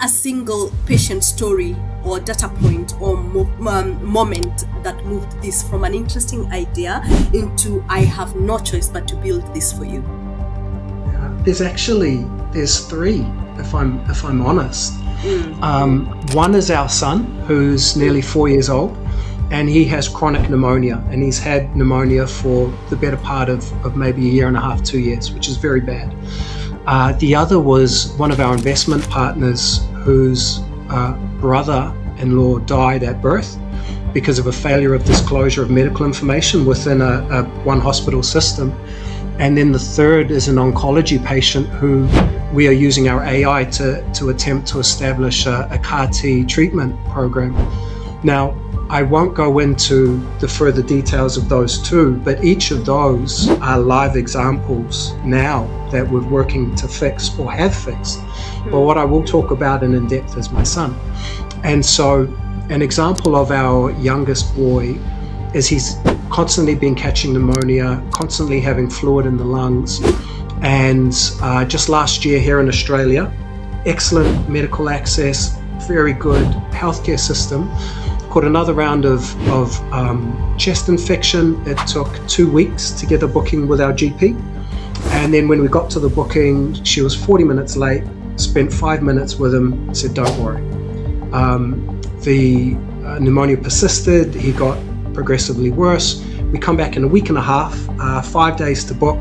a single patient story or data point or moment that moved this from an interesting idea into I have no choice but to build this for you? There's three, if I'm honest. One is our son, who's nearly 4 years old, and he has chronic pneumonia, and he's had pneumonia for the better part of maybe a year and a half, 2 years, which is very bad. The other was one of our investment partners whose brother-in-law died at birth because of a failure of disclosure of medical information within a one hospital system. And then the third is an oncology patient who we are using our AI to attempt to establish a CAR T treatment program. Now, I won't go into the further details of those two, but each of those are live examples now that we're working to fix or have fixed. But what I will talk about in depth is my son. And so an example of our youngest boy is he's constantly been catching pneumonia, constantly having fluid in the lungs. And just last year here in Australia, excellent medical access, very good healthcare system. Caught another round of chest infection. It took 2 weeks to get a booking with our GP. And then when we got to the booking, she was 40 minutes late, spent 5 minutes with him, said, don't worry. The pneumonia persisted, he got progressively worse. We come back in a week and a half, 5 days to book,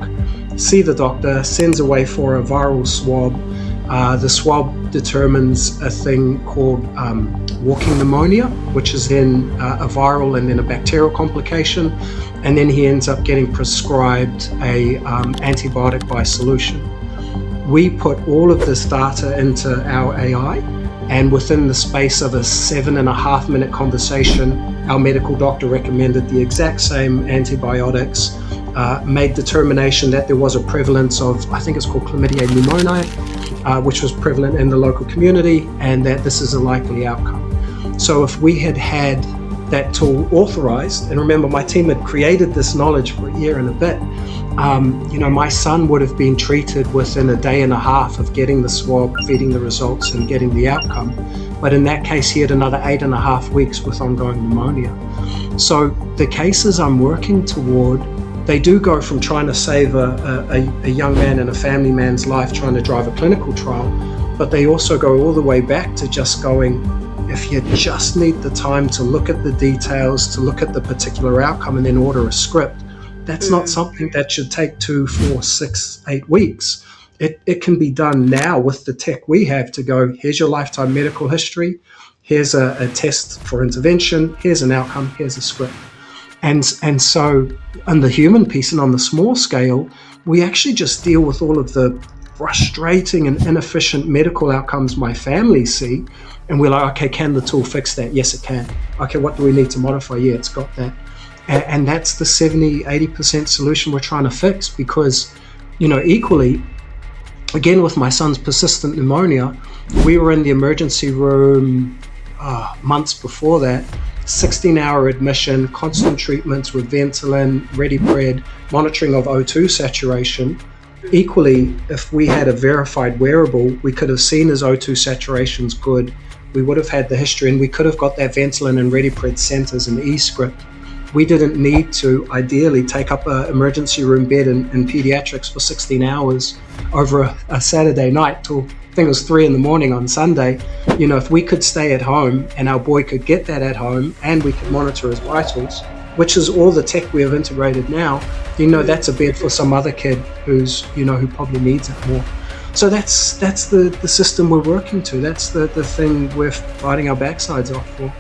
see the doctor, sends away for a viral swab. The swab determines a thing called walking pneumonia, which is then a viral and then a bacterial complication. And then he ends up getting prescribed a antibiotic by solution. We put all of this data into our AI, and within the space of a 7.5 minute conversation, our medical doctor recommended the exact same antibiotics, made determination that there was a prevalence of, I think it's called chlamydia pneumoniae, which was prevalent in the local community, and that this is a likely outcome. So if we had had that tool authorized, and remember my team had created this knowledge for a year and a bit, my son would have been treated within a day and a half of getting the swab, feeding the results and getting the outcome. But in that case, he had another 8.5 weeks with ongoing pneumonia. So the cases I'm working toward, they do go from trying to save a young man and a family man's life, trying to drive a clinical trial, but they also go all the way back to just going, if you just need the time to look at the details, to look at the particular outcome and then order a script, that's not something that should take 2, 4, 6, 8 weeks. It can be done now with the tech we have to go, here's your lifetime medical history, here's a test for intervention, here's an outcome, here's a script. And so on the human piece and on the small scale, we actually just deal with all of the frustrating and inefficient medical outcomes my family see. And we're like, okay, can the tool fix that? Yes, it can. Okay, what do we need to modify? Yeah, it's got that. And that's the 70-80% solution we're trying to fix, because, equally, again, with my son's persistent pneumonia, we were in the emergency room months before that, 16-hour admission, constant treatments with Ventolin, ReadyPred, monitoring of O2 saturation. Equally, if we had a verified wearable, we could have seen his O2 saturation's good. We would have had the history, and we could have got that Ventolin and ReadyPred sent as an e-script. We didn't need to, ideally, take up an emergency room bed in pediatrics for 16 hours over a Saturday night till, I think it was 3 a.m. on Sunday. If we could stay at home and our boy could get that at home and we could monitor his vitals, which is all the tech we have integrated now, that's a bed for some other kid who's, who probably needs it more. So that's the system we're working to. That's the thing we're fighting our backsides off for.